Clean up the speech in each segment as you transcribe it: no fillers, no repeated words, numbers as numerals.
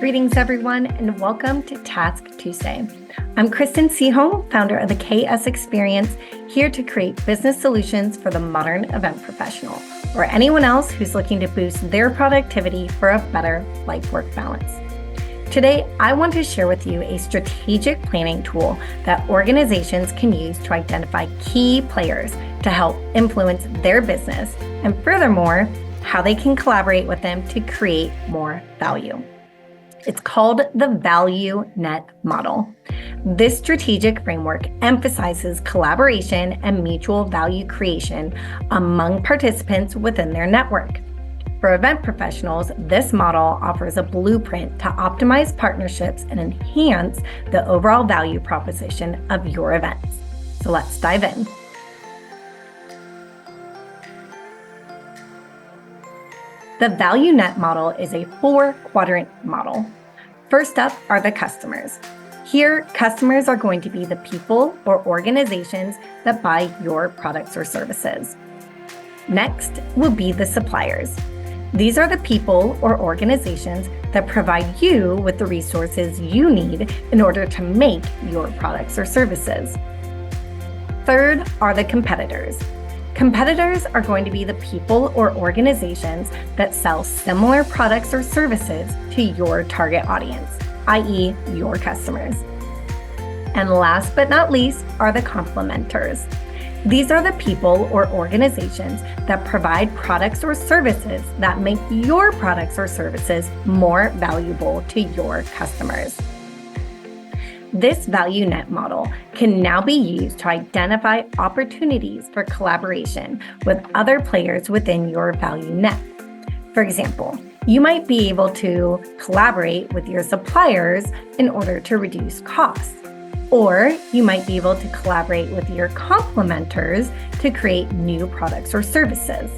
Greetings, everyone, and welcome to Task Tuesday. I'm Kristen Seaholm, founder of the KS Experience, here to create business solutions for the modern event professional, or anyone else who's looking to boost their productivity for a better life-work balance. Today, I want to share with you a strategic planning tool that organizations can use to identify key players to help influence their business, and furthermore, how they can collaborate with them to create more value. It's called the Value Net Model. This strategic framework emphasizes collaboration and mutual value creation among participants within their network. For event professionals, this model offers a blueprint to optimize partnerships and enhance the overall value proposition of your events. So let's dive in. The Value Net Model is a 4-quadrant model. First up are the customers. Here, customers are going to be the people or organizations that buy your products or services. Next will be the suppliers. These are the people or organizations that provide you with the resources you need in order to make your products or services. Third are the competitors. Competitors are going to be the people or organizations that sell similar products or services to your target audience, i.e., your customers. And last but not least are the complementers. These are the people or organizations that provide products or services that make your products or services more valuable to your customers. This Value Net Model can now be used to identify opportunities for collaboration with other players within your value net. For example, you might be able to collaborate with your suppliers in order to reduce costs. Or you might be able to collaborate with your complementers to create new products or services.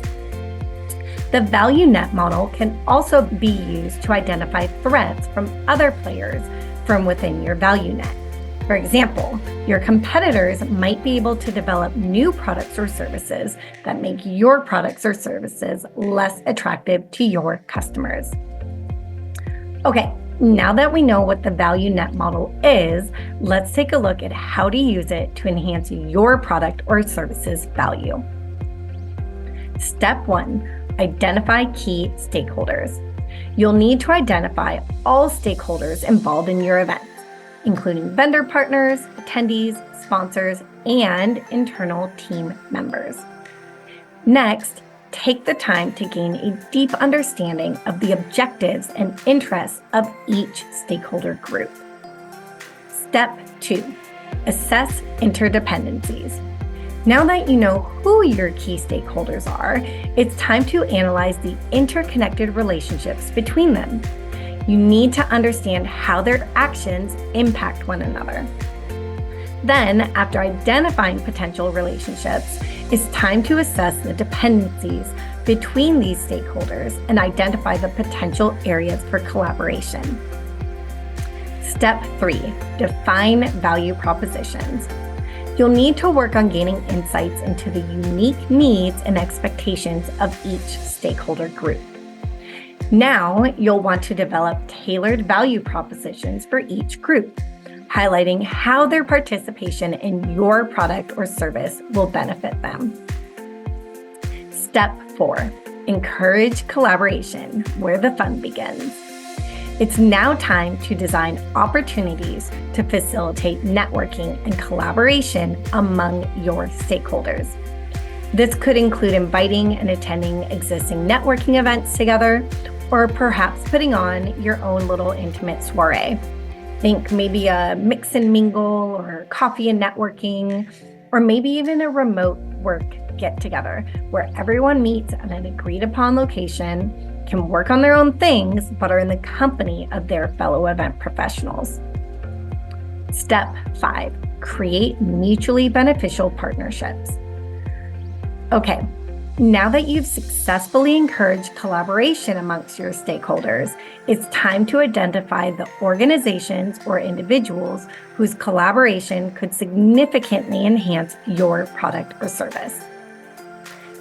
The Value Net Model can also be used to identify threats from other players from within your value net. For example, your competitors might be able to develop new products or services that make your products or services less attractive to your customers. Okay, now that we know what the Value Net Model is, let's take a look at how to use it to enhance your product or service's value. Step 1, identify key stakeholders. You'll need to identify all stakeholders involved in your event, including vendor partners, attendees, sponsors, and internal team members. Next, take the time to gain a deep understanding of the objectives and interests of each stakeholder group. Step 2, assess interdependencies. Now that you know who your key stakeholders are, it's time to analyze the interconnected relationships between them. You need to understand how their actions impact one another. Then, after identifying potential relationships, it's time to assess the dependencies between these stakeholders and identify the potential areas for collaboration. Step 3, define value propositions. You'll need to work on gaining insights into the unique needs and expectations of each stakeholder group. Now, you'll want to develop tailored value propositions for each group, highlighting how their participation in your product or service will benefit them. Step 4, encourage collaboration, where the fun begins. It's now time to design opportunities to facilitate networking and collaboration among your stakeholders. This could include inviting and attending existing networking events together, or perhaps putting on your own little intimate soiree. Think maybe a mix and mingle or coffee and networking, or maybe even a remote work get together where everyone meets at an agreed upon location, can work on their own things, but are in the company of their fellow event professionals. Step 5, create mutually beneficial partnerships. Okay, now that you've successfully encouraged collaboration amongst your stakeholders, it's time to identify the organizations or individuals whose collaboration could significantly enhance your product or service.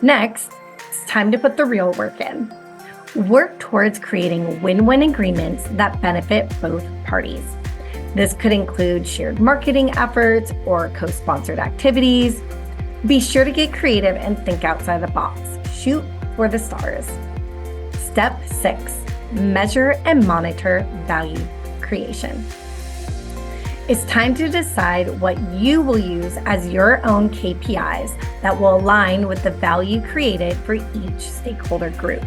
Next, it's time to put the real work in. Work towards creating win-win agreements that benefit both parties. This could include shared marketing efforts or co-sponsored activities. Be sure to get creative and think outside the box. Shoot for the stars. Step 6, measure and monitor value creation. It's time to decide what you will use as your own KPIs that will align with the value created for each stakeholder group.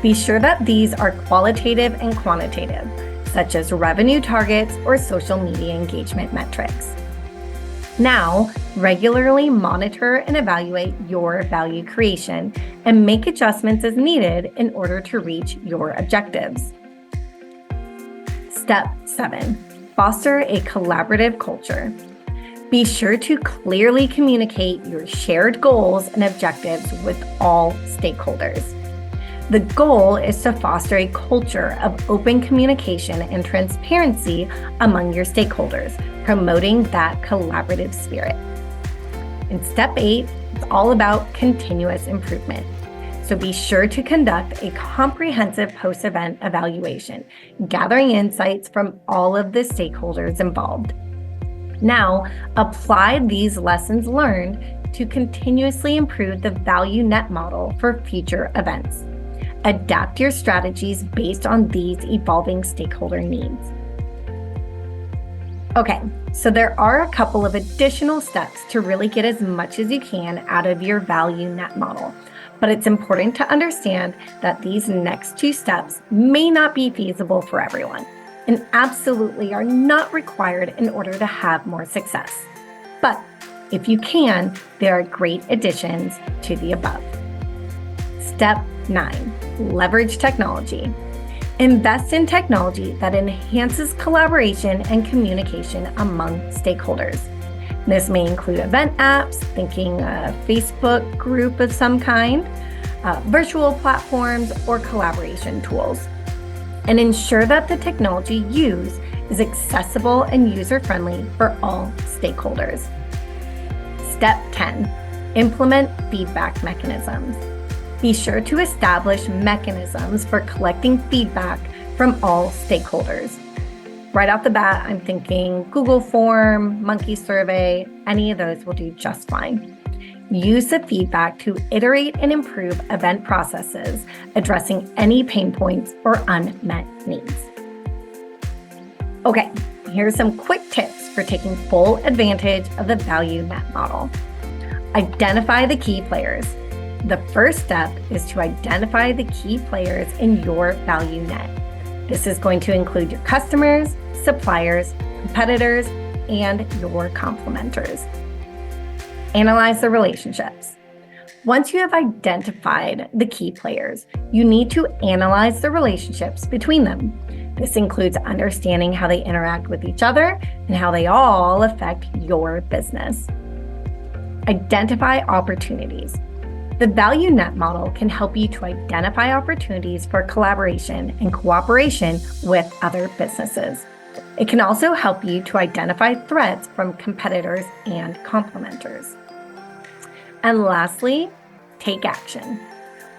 Be sure that these are qualitative and quantitative, such as revenue targets or social media engagement metrics. Now, regularly monitor and evaluate your value creation and make adjustments as needed in order to reach your objectives. Step 7, foster a collaborative culture. Be sure to clearly communicate your shared goals and objectives with all stakeholders. The goal is to foster a culture of open communication and transparency among your stakeholders, promoting that collaborative spirit. In step 8, it's all about continuous improvement. So be sure to conduct a comprehensive post-event evaluation, gathering insights from all of the stakeholders involved. Now, apply these lessons learned to continuously improve the value net model for future events. Adapt your strategies based on these evolving stakeholder needs. Okay, so there are a couple of additional steps to really get as much as you can out of your value net model, but it's important to understand that these next 2 steps may not be feasible for everyone and absolutely are not required in order to have more success. But if you can, there are great additions to the above. Step 9, leverage technology. Invest in technology that enhances collaboration and communication among stakeholders. This may include event apps, thinking a Facebook group of some kind, virtual platforms, or collaboration tools. And ensure that the technology used is accessible and user-friendly for all stakeholders. Step 10, implement feedback mechanisms. Be sure to establish mechanisms for collecting feedback from all stakeholders. Right off the bat, I'm thinking Google Form, Monkey Survey, any of those will do just fine. Use the feedback to iterate and improve event processes, addressing any pain points or unmet needs. Okay, here's some quick tips for taking full advantage of the value net model. Identify the key players. The first step is to identify the key players in your value net. This is going to include your customers, suppliers, competitors, and your complementers. Analyze the relationships. Once you have identified the key players, you need to analyze the relationships between them. This includes understanding how they interact with each other and how they all affect your business. Identify opportunities. The value net model can help you to identify opportunities for collaboration and cooperation with other businesses. It can also help you to identify threats from competitors and complementers. And lastly, take action.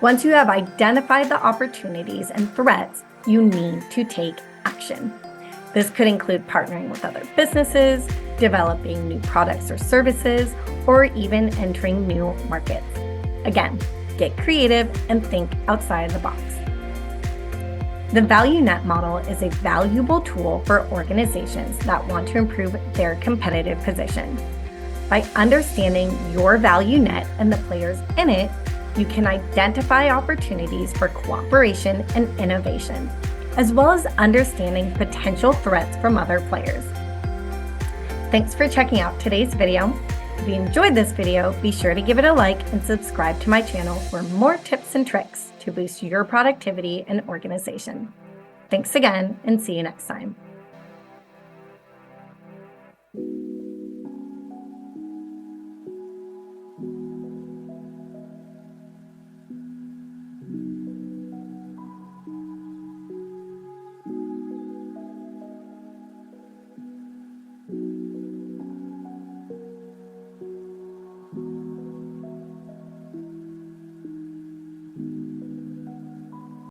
Once you have identified the opportunities and threats, you need to take action. This could include partnering with other businesses, developing new products or services, or even entering new markets. Again, get creative and think outside the box. The value net model is a valuable tool for organizations that want to improve their competitive position. By understanding your value net and the players in it, you can identify opportunities for cooperation and innovation, as well as understanding potential threats from other players. Thanks for checking out today's video. If you enjoyed this video, be sure to give it a like and subscribe to my channel for more tips and tricks to boost your productivity and organization. Thanks again, and see you next time.